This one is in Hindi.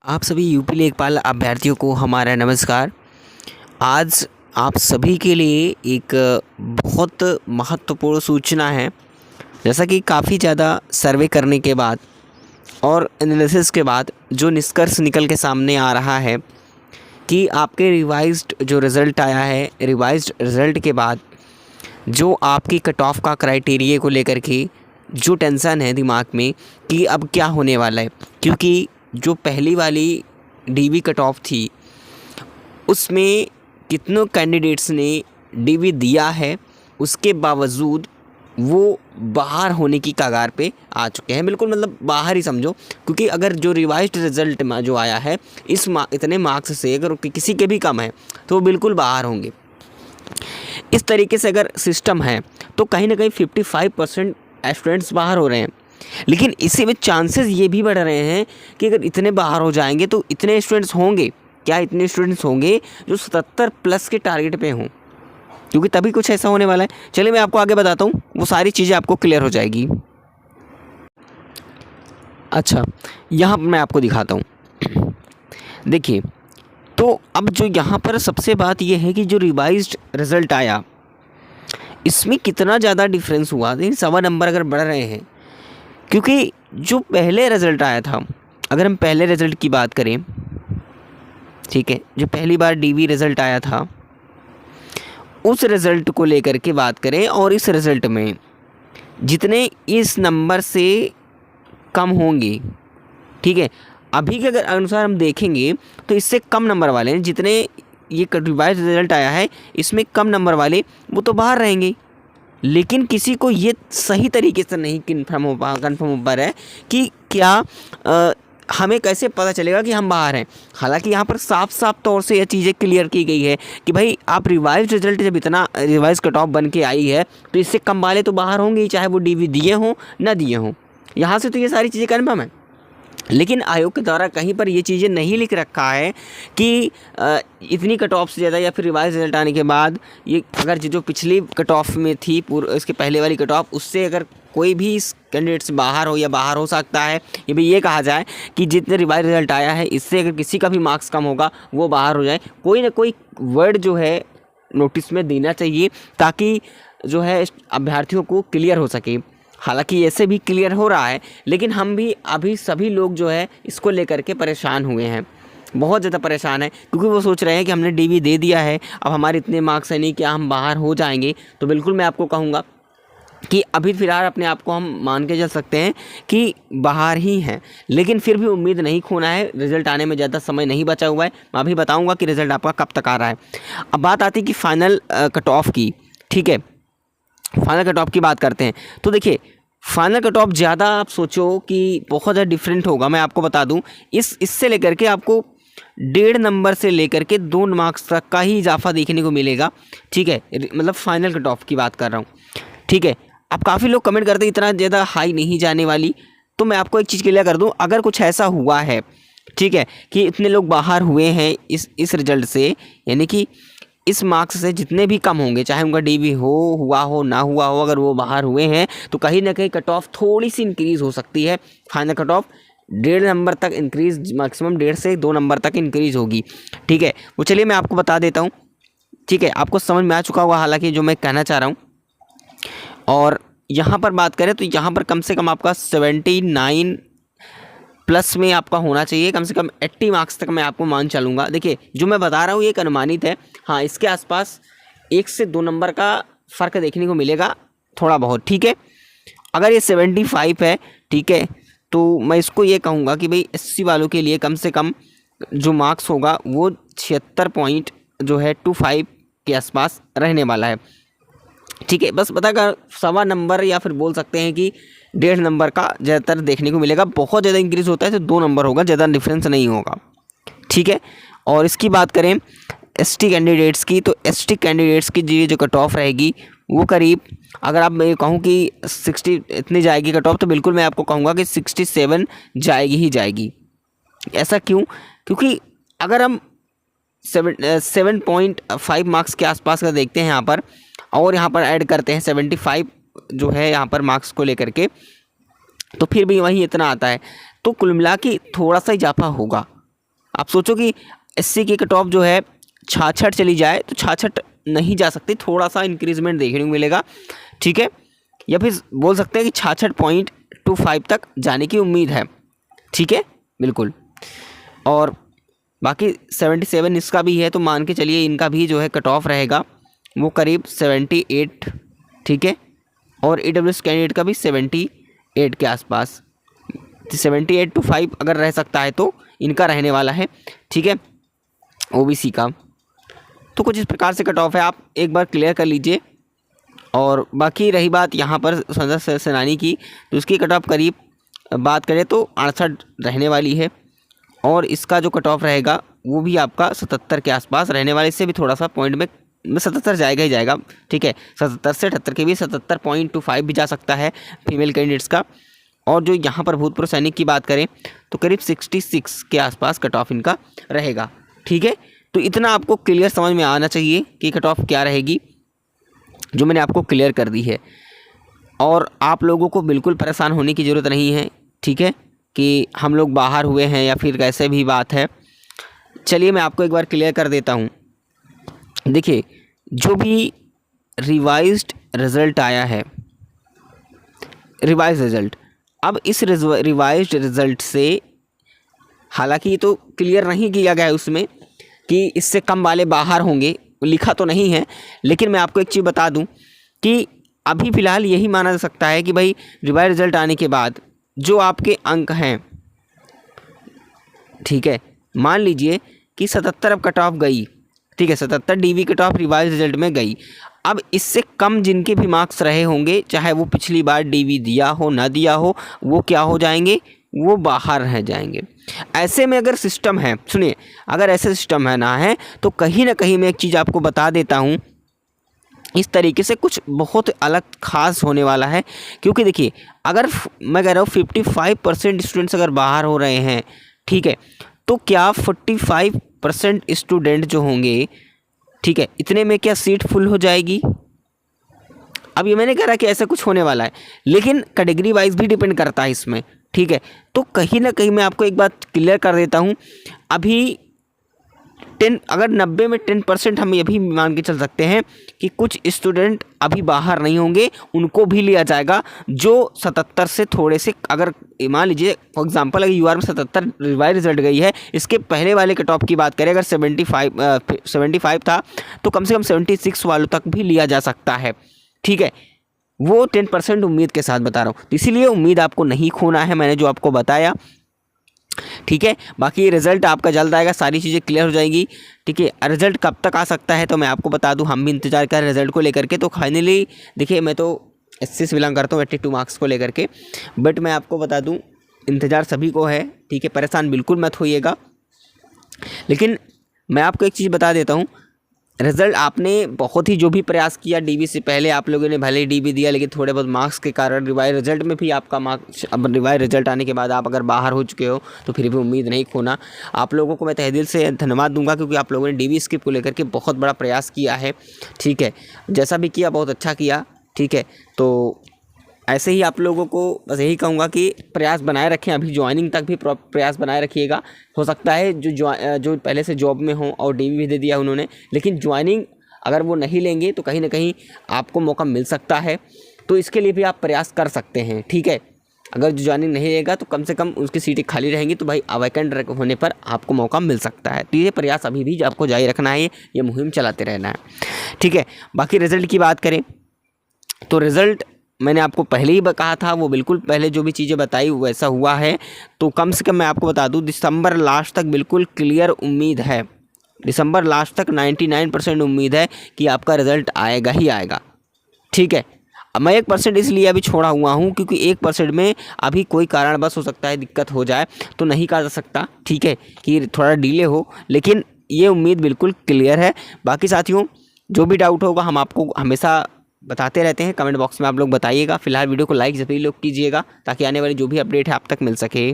आप सभी यूपी लेखपाल अभ्यर्थियों को हमारा नमस्कार। आज आप सभी के लिए एक बहुत महत्वपूर्ण सूचना है। जैसा कि काफ़ी ज़्यादा सर्वे करने के बाद और एनालिसिस के बाद जो निष्कर्ष निकल के सामने आ रहा है कि आपके रिवाइज्ड जो रिज़ल्ट आया है, रिवाइज्ड रिज़ल्ट के बाद जो आपकी कट ऑफ का क्राइटेरिया को लेकर के जो टेंशन है दिमाग में कि अब क्या होने वाला है, क्योंकि जो पहली वाली डीवी कट ऑफ थी उसमें कितनों कैंडिडेट्स ने डीवी दिया है, उसके बावजूद वो बाहर होने की कगार पे आ चुके हैं। बिल्कुल मतलब बाहर ही समझो, क्योंकि अगर जो रिवाइज्ड रिज़ल्ट में जो आया है इतने मार्क्स से अगर किसी के भी कम है तो वो बिल्कुल बाहर होंगे। इस तरीके से अगर सिस्टम है तो कहीं ना कहीं 55% स्टूडेंट्स बाहर हो रहे हैं, लेकिन इसी में चांसेस ये भी बढ़ रहे हैं कि अगर इतने बाहर हो जाएंगे तो इतने स्टूडेंट्स होंगे, क्या इतने स्टूडेंट्स होंगे जो 77 प्लस के टारगेट पे हों, क्योंकि तभी कुछ ऐसा होने वाला है। चलिए मैं आपको आगे बताता हूँ, वो सारी चीज़ें आपको क्लियर हो जाएगी। अच्छा, यहाँ मैं आपको दिखाता हूँ। देखिए, तो अब जो यहाँ पर सबसे बात यह है कि जो रिवाइज्ड रिज़ल्ट आया इसमें कितना ज़्यादा डिफरेंस हुआ। लेकिन 1.25 नंबर अगर बढ़ रहे हैं, क्योंकि जो पहले रिज़ल्ट आया था, अगर हम पहले रिज़ल्ट की बात करें, ठीक है, जो पहली बार डीवी रिज़ल्ट आया था उस रिज़ल्ट को लेकर के बात करें और इस रिज़ल्ट में जितने इस नंबर से कम होंगे, ठीक है, अभी के अगर अनुसार हम देखेंगे तो इससे कम नंबर वाले हैं, जितने ये रिवाइज रिज़ल्ट आया है इसमें कम नंबर वाले वो तो बाहर रहेंगे। लेकिन किसी को ये सही तरीके से नहीं कन्फर्म हो पा रहा है कि क्या हमें कैसे पता चलेगा कि हम बाहर हैं। हालांकि यहाँ पर साफ साफ तौर से यह चीज़ें क्लियर की गई है कि भाई आप रिवाइज रिज़ल्ट जब इतना रिवाइज कट ऑफ बन के आई है तो इससे कम वाले तो बाहर होंगे ही, चाहे वो डीवी दिए हों ना दिए हों। यहाँ से तो ये सारी चीज़ें कन्फर्म है। लेकिन आयोग के द्वारा कहीं पर ये चीज़ें नहीं लिख रखा है कि इतनी कट ऑफ से ज़्यादा या फिर रिवाइज रिजल्ट आने के बाद ये अगर जो पिछली कट ऑफ में थी इसके पहले वाली कट ऑफ, उससे अगर कोई भी इस कैंडिडेट से बाहर हो या बाहर हो सकता है, ये भी ये कहा जाए कि जितने रिवाइज रिजल्ट आया है इससे अगर किसी का भी मार्क्स कम होगा वो बाहर हो जाए। कोई ना कोई वर्ड जो है नोटिस में देना चाहिए ताकि जो है अभ्यर्थियों को क्लियर हो सके। हालांकि ऐसे भी क्लियर हो रहा है, लेकिन हम भी अभी सभी लोग जो है इसको लेकर के परेशान हुए हैं, बहुत ज़्यादा परेशान है, क्योंकि वो सोच रहे हैं कि हमने डीवी दे दिया है, अब हमारे इतने मार्क्स है नहीं, क्या हम बाहर हो जाएंगे। तो बिल्कुल मैं आपको कहूँगा कि अभी फ़िलहाल अपने आप को हम मान के चल सकते हैं कि बाहर ही हैं, लेकिन फिर भी उम्मीद नहीं खोना है। रिज़ल्ट आने में ज़्यादा समय नहीं बचा हुआ है, मैं अभी बताऊँगा कि रिज़ल्ट आपका कब तक आ रहा है। अब बात आती है कि फ़ाइनल कट ऑफ की, ठीक है, फाइनल कट ऑफ की बात करते हैं। तो देखिए, फाइनल कट ऑफ ज़्यादा आप सोचो कि बहुत ज़्यादा डिफरेंट होगा, मैं आपको बता दूं, इससे लेकर के आपको 1.5 नंबर से लेकर के 2 मार्क्स तक का ही इजाफा देखने को मिलेगा, ठीक है, मतलब फाइनल कट ऑफ की बात कर रहा हूँ, ठीक है। अब काफ़ी लोग कमेंट करते हैं इतना ज़्यादा हाई नहीं जाने वाली, तो मैं आपको एक चीज़ क्लियर कर दूँ, अगर कुछ ऐसा हुआ है, ठीक है, कि इतने लोग बाहर हुए हैं इस रिजल्ट से, यानी कि इस मार्क्स से जितने भी कम होंगे, चाहे उनका डीवी हुआ हो ना हुआ हो, अगर वो बाहर हुए हैं तो कहीं ना कहीं कट ऑफ थोड़ी सी इंक्रीज़ हो सकती है। फाइनल कट ऑफ 1.5 नंबर तक इंक्रीज़, मैक्सिमम 1.5 से 2 नंबर तक इंक्रीज़ होगी, ठीक है। वो चलिए मैं आपको बता देता हूँ, ठीक है, आपको समझ में आ चुका होगा हालांकि जो मैं कहना चाह रहा हूँ। और यहाँ पर बात करें तो यहाँ पर कम से कम आपका 79 प्लस में आपका होना चाहिए, कम से कम 80 मार्क्स तक मैं आपको मान चलूँगा। देखिए, जो मैं बता रहा हूँ ये एक अनुमानित है, हाँ, इसके आसपास 1 से 2 नंबर का फ़र्क देखने को मिलेगा थोड़ा बहुत, ठीक है। अगर ये 75 है, ठीक है, तो मैं इसको ये कहूँगा कि भाई 80 वालों के लिए कम से कम जो मार्क्स होगा वो 76 पॉइंट जो है 25 के आसपास रहने वाला है, ठीक है। बस पता कर 1.25 नंबर या फिर बोल सकते हैं कि 1.5 नंबर का ज़्यादातर देखने को मिलेगा। बहुत ज़्यादा इंक्रीज़ होता है तो 2 नंबर होगा, ज़्यादा डिफरेंस नहीं होगा, ठीक है। और इसकी बात करें एसटी कैंडिडेट्स की, तो एसटी कैंडिडेट्स की जो कट ऑफ रहेगी वो करीब, अगर आप मैं कहूँ कि 60 इतनी जाएगी कट ऑफ, तो बिल्कुल मैं आपको कहूँगा कि 67 जाएगी ही जाएगी। ऐसा क्यों? क्योंकि अगर हम 7.5 मार्क्स के आसपास का देखते हैं यहाँ पर, और यहाँ पर ऐड करते हैं 75 जो है यहाँ पर मार्क्स को लेकर के, तो फिर भी वही इतना आता है। तो कुल मिला के थोड़ा सा इजाफा होगा, आप सोचो कि एससी की कट ऑफ जो है 66 चली जाए तो 66 नहीं जा सकती, थोड़ा सा इंक्रीजमेंट देखने को मिलेगा, ठीक है, या फिर बोल सकते हैं कि 66.25 तक जाने की उम्मीद है, ठीक है, बिल्कुल। और बाकी 77 इसका भी है, तो मान के चलिए इनका भी जो है कट ऑफ रहेगा वो करीब 78, ठीक है, और AWS कैंडिडेट का भी 78 के आसपास, 78-5 अगर रह सकता है तो इनका रहने वाला है, ठीक है, OBC का। तो कुछ इस प्रकार से कट ऑफ है, आप एक बार क्लियर कर लीजिए। और बाकी रही बात यहाँ पर संजय सेनानी की, तो उसकी कट ऑफ करीब बात करें तो 68 रहने वाली है, और इसका जो कट ऑफ रहेगा वो भी आपका 77 के आसपास रहने वाले, इससे भी थोड़ा सा पॉइंट में 77 जाएगा ही जाएगा, ठीक है, 77 से 78 के भी 77.25 भी जा सकता है फीमेल कैंडिडेट्स का। और जो यहाँ पर भूतपूर्व सैनिक की बात करें तो करीब 66 के आसपास कट ऑफ इनका रहेगा, ठीक है। तो इतना आपको क्लियर समझ में आना चाहिए कि कट ऑफ क्या रहेगी, जो मैंने आपको क्लियर कर दी है। और आप लोगों को बिल्कुल परेशान होने की ज़रूरत नहीं है, ठीक है, कि हम लोग बाहर हुए हैं या फिर कैसे भी बात है। चलिए मैं आपको एक बार क्लियर कर देता हूँ। देखिए, जो भी रिवाइज्ड रिज़ल्ट आया है, रिवाइज रिज़ल्ट, अब इस रिवाइज्ड रिज़ल्ट से हालांकि ये तो क्लियर नहीं किया गया है उसमें कि इससे कम वाले बाहर होंगे, लिखा तो नहीं है, लेकिन मैं आपको एक चीज़ बता दूं कि अभी फ़िलहाल यही माना जा सकता है कि भाई रिवाइज रिज़ल्ट आने के बाद जो आपके अंक हैं, ठीक है, मान लीजिए कि 77 अब कट ऑफ गई, ठीक है, 77 DV cut off revise result में गई। अब इससे कम जिनके भी मार्क्स रहे होंगे, चाहे वो पिछली बार DV दिया हो ना दिया हो, वो क्या हो जाएंगे, वो बाहर रह जाएंगे। ऐसे में अगर सिस्टम है, सुनिए, अगर ऐसे सिस्टम है ना है तो कहीं ना कहीं मैं एक चीज़ आपको बता देता हूँ, इस तरीके से कुछ बहुत अलग खास होने वाला है। क्योंकि देखिए, अगर मैं कह रहा हूँ 55% स्टूडेंट्स अगर बाहर हो रहे हैं, ठीक है, तो क्या 45% स्टूडेंट जो होंगे, ठीक है, इतने में क्या सीट फुल हो जाएगी? अब ये मैंने कह रहा कि ऐसा कुछ होने वाला है, लेकिन कैटेगरी वाइज भी डिपेंड करता है इसमें, ठीक है। तो कहीं ना कहीं मैं आपको एक बात क्लियर कर देता हूँ, अभी 10 अगर 90 में 10% हम ये भी मान के चल सकते हैं कि कुछ स्टूडेंट अभी बाहर नहीं होंगे, उनको भी लिया जाएगा जो 77 से थोड़े से, अगर मान लीजिए फॉर एग्जांपल अगर UR में 77 रिवाइज रिजल्ट गई है, इसके पहले वाले कट ऑफ की बात करें अगर 75 था तो कम से कम 76 वालों तक भी लिया जा सकता है, ठीक है। वो 10% उम्मीद के साथ बता रहा हूँ, तो इसीलिए उम्मीद आपको नहीं खोना है, मैंने जो आपको बताया, ठीक है। बाकी रिजल्ट आपका जल्द आएगा, सारी चीज़ें क्लियर हो जाएंगी, ठीक है। रिजल्ट कब तक आ सकता है तो मैं आपको बता दूं, हम भी इंतजार कर रिजल्ट को लेकर के। तो फाइनली देखिए, मैं तो SC से बिलोंग करता हूँ, 82 मार्क्स को लेकर के, बट मैं आपको बता दूं इंतज़ार सभी को है, ठीक है, परेशान बिल्कुल मत होइएगा। लेकिन मैं आपको एक चीज़ बता देता हूँ, रिज़ल्ट आपने बहुत ही जो भी प्रयास किया DV से पहले, आप लोगों ने भले ही DV दिया, लेकिन थोड़े बहुत मार्क्स के कारण रिवाइज रिजल्ट में भी आपका मार्क्स, अब रिवाइज रिजल्ट आने के बाद आप अगर बाहर हो चुके हो तो फिर भी उम्मीद नहीं खोना। आप लोगों को मैं तहे दिल से धन्यवाद दूंगा, क्योंकि आप लोगों ने DV स्किप को लेकर के बहुत बड़ा प्रयास किया है, ठीक है, जैसा भी किया बहुत अच्छा किया, ठीक है। तो ऐसे ही आप लोगों को बस यही कहूँगा कि प्रयास बनाए रखें, अभी ज्वाइनिंग तक भी प्रयास बनाए रखिएगा। हो सकता है जो पहले से जॉब में हों और DV भी दे दिया उन्होंने, लेकिन ज्वाइनिंग अगर वो नहीं लेंगे तो कहीं ना कहीं आपको मौका मिल सकता है, तो इसके लिए भी आप प्रयास कर सकते हैं, ठीक है। अगर जो ज्वाइनिंग नहीं रहेगा तो कम से कम उसकी सीटें खाली रहेंगी, तो भाई वैकेंट होने पर आपको मौका मिल सकता है। तो ये प्रयास अभी भी आपको जारी रखना है, ये मुहिम चलाते रहना है, ठीक है। बाकी रिज़ल्ट की बात करें तो रिज़ल्ट मैंने आपको पहले ही कहा था, वो बिल्कुल पहले जो भी चीज़ें बताई वैसा हुआ है। तो कम से कम मैं आपको बता दूं, दिसंबर लास्ट तक बिल्कुल क्लियर उम्मीद है, दिसंबर लास्ट तक 99% उम्मीद है कि आपका रिज़ल्ट आएगा ही आएगा, ठीक है। अब मैं 1% इसलिए अभी छोड़ा हुआ हूँ क्योंकि 1% में अभी कोई कारणवश हो सकता है दिक्कत हो जाए, तो नहीं कहा जा सकता, ठीक है, कि थोड़ा डिले हो, लेकिन ये उम्मीद बिल्कुल क्लियर है। बाकी साथियों, जो भी डाउट होगा हम आपको हमेशा बताते रहते हैं, कमेंट बॉक्स में आप लोग बताइएगा। फिलहाल वीडियो को लाइक ज़रूर लोग कीजिएगा ताकि आने वाली जो भी अपडेट है आप तक मिल सके।